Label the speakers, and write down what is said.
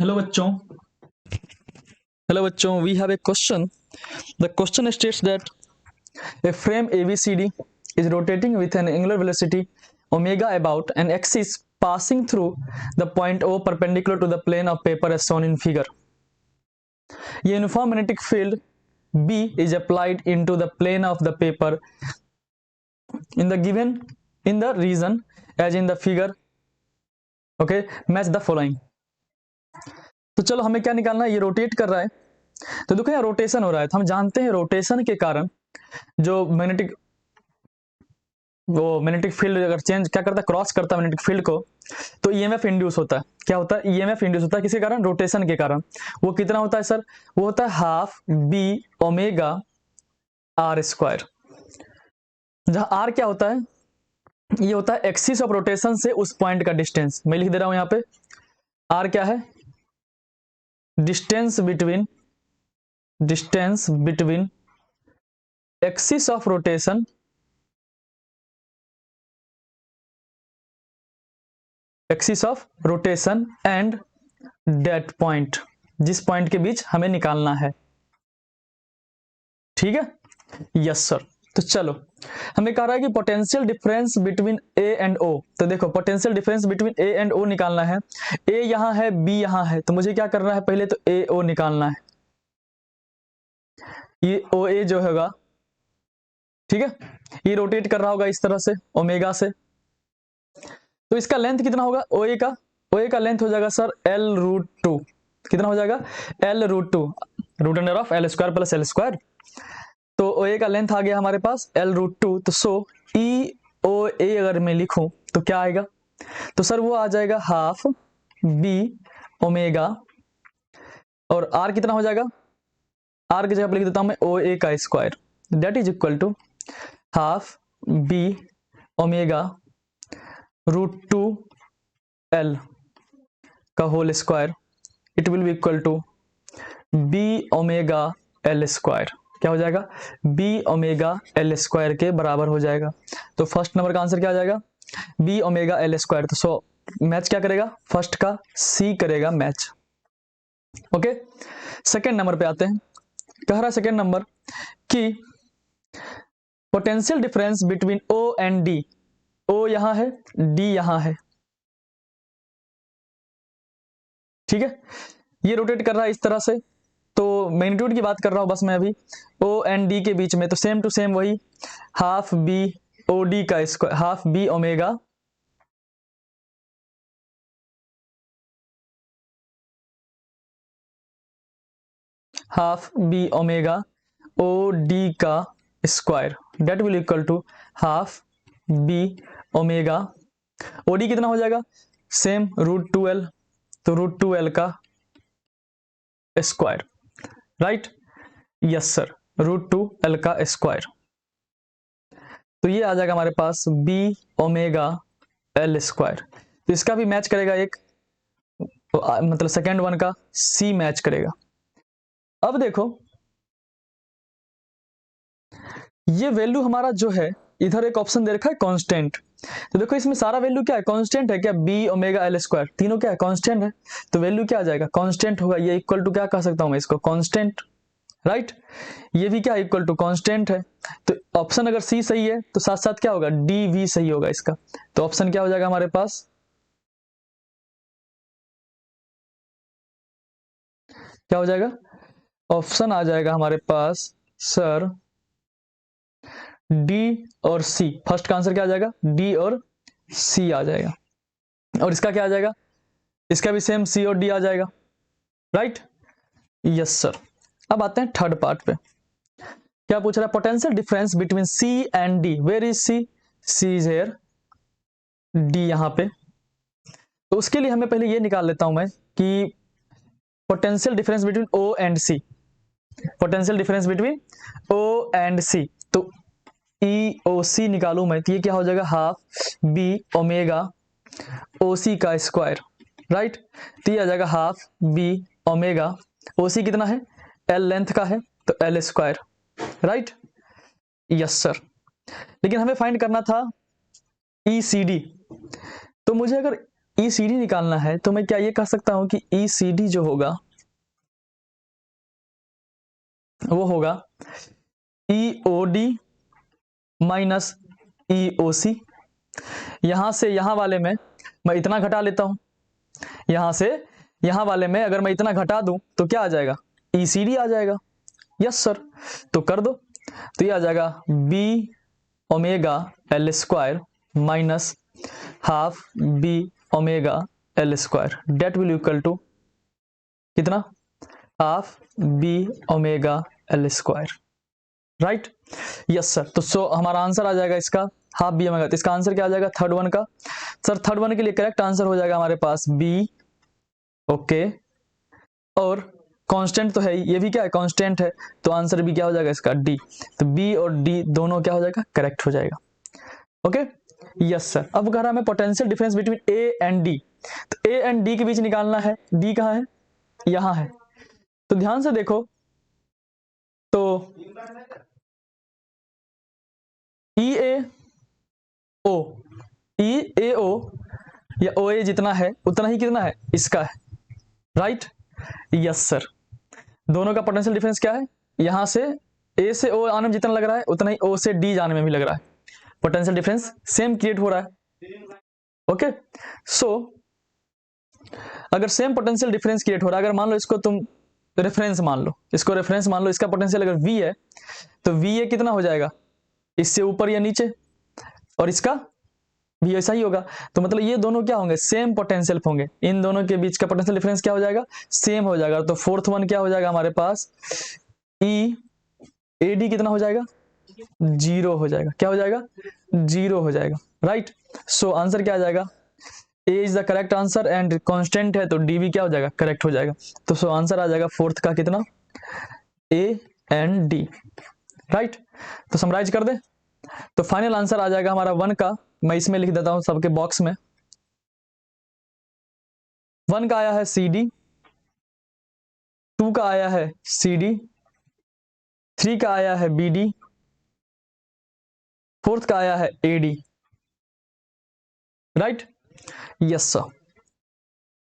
Speaker 1: Hello बच्चों we have a question. The question states that a frame ABCD is rotating with an angular velocity omega about an axis passing through the point O perpendicular to the plane of paper as shown in figure. A uniform magnetic field B is applied into the plane of the paper in the region as in the figure. Okay, match the following. तो चलो हमें क्या निकालना है, ये rotate कर रहा है तो देखो यहाँ रोटेशन हो रहा है, तो हम जानते हैं रोटेशन के कारण जो मैग्नेटिक फील्ड अगर चेंज क्या करता है, क्रॉस करता है मैग्नेटिक फील्ड को, तो ईएमएफ इंड्यूस होता है. क्या होता है? ईएमएफ इंड्यूस होता है. किसके कारण? रोटेशन के कारण. वो कितना होता है सर? वो होता है half B omega R square. जहां आर क्या होता है? ये होता है एक्सिस ऑफ रोटेशन से उस पॉइंट का डिस्टेंस. मैं लिख दे रहा हूं यहां पे. आर क्या है? Distance between axis of rotation and that point, जिस पॉइंट के बीच हमें निकालना है. ठीक है, यस सर. तो चलो हमें कह रहा है कि potential difference between A and O. तो देखो potential difference between A and O निकालना है. ए यहां है, बी यहां है, तो मुझे क्या करना है? पहले तो ए ओ निकालना है. ये ओ ए जो होगा, ठीक है, ये रोटेट कर रहा होगा इस तरह से ओमेगा से. तो इसका लेंथ कितना होगा? ओए का लेंथ हो जाएगा सर L√2. कितना हो जाएगा? L√2, root under of L square plus L square. तो ओए का लेंथ आ गया हमारे पास L√2. तो सो ई ओ ए अगर मैं लिखूं तो क्या आएगा? तो सर वो आ जाएगा हाफ बी ओमेगा, और आर कितना हो जाएगा? आर की जगह पर लिख देता हूं मैं ओ ए का square. That is equal to half B omega √2 L का whole square. It will be equal to B omega L square. क्या हो जाएगा? बी ओमेगा L स्क्वायर के बराबर हो जाएगा. तो फर्स्ट नंबर का आंसर क्या आ जाएगा? B omega L square. तो सो मैच क्या करेगा? फर्स्ट का सी करेगा मैच. ओके, सेकेंड नंबर पे आते हैं. कह रहा है सेकेंड नंबर कि potential difference between O and D. O यहां है, डी यहां है. ठीक है, ये रोटेट कर रहा है इस तरह से. तो मैग्नीट्यूड की बात कर रहा हूं बस मैं अभी. ओ एंड डी के बीच में तो सेम टू सेम वही हाफ बी ओ डी का square, half B omega O D का square. That will equal to half B omega O D कितना हो जाएगा? Same √2L. तो √2L का square. Right, yes sir, √2L का square. तो ये आ जाएगा हमारे पास बी ओमेगा L स्क्वायर. तो इसका भी मैच करेगा एक, तो मतलब सेकेंड वन का सी मैच करेगा. अब देखो ये वैल्यू हमारा जो है, इधर एक ऑप्शन दे रखा है कांस्टेंट. तो देखो इसमें सारा वैल्यू क्या है? कांस्टेंट है. क्या? बी ओमेगा L स्क्वायर, तीनों क्या है? कांस्टेंट है. तो वैल्यू क्या आ जाएगा? कांस्टेंट होगा. ये इक्वल टू क्या कह सकता हूं मैं इसको? कांस्टेंट. राइट, ये भी क्या इक्वल टू कांस्टेंट है. तो ऑप्शन अगर सी सही है तो साथ साथ क्या होगा? डी वी सही होगा इसका. तो ऑप्शन क्या हो जाएगा हमारे पास? क्या हो जाएगा? ऑप्शन आ जाएगा हमारे पास सर डी और सी. फर्स्ट का आंसर क्या आ जाएगा? डी और सी आ जाएगा. और इसका क्या आ जाएगा? इसका भी सेम सी और डी आ जाएगा. Right, yes sir. अब आते हैं थर्ड पार्ट पे. क्या पूछ रहा है? Potential difference between C and D. Where is C? C is here, D यहां पे. तो उसके लिए हमें पहले ये निकाल लेता हूं मैं कि potential difference between O and C. Potential difference between O and C. तो ई ओ सी निकालू मैं, तो ये क्या हो जाएगा? हाफ बी ओमेगा ओ सी का स्क्वायर. राइट, तो ये आ जाएगा हाफ बी ओमेगा ओ सी कितना है? एल लेंथ का है, तो L square. Right, yes sir. लेकिन हमें फाइंड करना था ई सी डी. तो मुझे अगर ECD निकालना है तो मैं क्या ये कह सकता हूं कि ECD जो होगा वो होगा EOD माइनस EOC। यहां से यहां वाले में मैं इतना घटा लेता हूं, यहां से यहां वाले में अगर मैं इतना घटा दूं तो क्या आ जाएगा, ECD आ जाएगा। यस सर, तो कर दो, तो ये आ जाएगा B omega L square minus half B omega L square, that will equal to कितना, half B omega L square, right. Yes sir, तो सो हमारा आंसर आ जाएगा इसका हाफ B ओमेगा, तो इसका आंसर क्या आ जाएगा थर्ड वन का। सर थर्ड वन के लिए करेक्ट आंसर हो जाएगा हमारे पास B, ओके, और कांस्टेंट तो है ही, ये भी क्या है कांस्टेंट है, तो आंसर भी क्या हो जाएगा इसका D, तो B और D दोनों क्या हो जाएगा करेक्ट हो जाएगा, ओके। यस सर, अब कह रहा है हमें potential difference between A and D, तो A एंड D के बीच निकालना है, D कहाँ है, यहां है, तो ध्यान से देखो, तो EAO या OA जितना है उतना ही कितना है इसका है, राइट। यस सर, दोनों का पोटेंशियल डिफरेंस क्या है, यहां से A से O आने में जितना लग रहा है उतना ही O से D जाने में भी लग रहा है, पोटेंशियल डिफरेंस सेम क्रिएट हो रहा है, ओके। सो अगर सेम पोटेंशियल डिफरेंस क्रिएट हो रहा है, अगर मान लो इसको तुम रेफरेंस मान लो, इसको रेफरेंस मान लो, इसका पोटेंशियल अगर V है तो VA कितना हो जाएगा, इससे ऊपर या नीचे, और इसका भी ऐसा ही होगा, तो मतलब ये दोनों क्या होंगे सेम पोटेंशियल होंगे, इन दोनों के बीच का पोटेंशियल डिफरेंस क्या हो जाएगा सेम हो जाएगा, तो फोर्थ वन क्या हो जाएगा हमारे पास EAD कितना हो जाएगा 0 हो जाएगा, क्या हो जाएगा 0 हो जाएगा, राइट। सो आंसर क्या आ जाएगा, A is the correct answer and constant है तो D भी क्या हो जाएगा करेक्ट हो जाएगा, तो सो आंसर आ जाएगा फोर्थ का कितना A एंड D, राइट। तो समराइज कर दे, तो फाइनल आंसर आ जाएगा हमारा 1 का, मैं इसमें लिख देता हूं सबके बॉक्स में, 1 का आया है CD, 2 का आया है CD, 3 का आया है BD, 4th का आया है AD, राइट। Yes sir,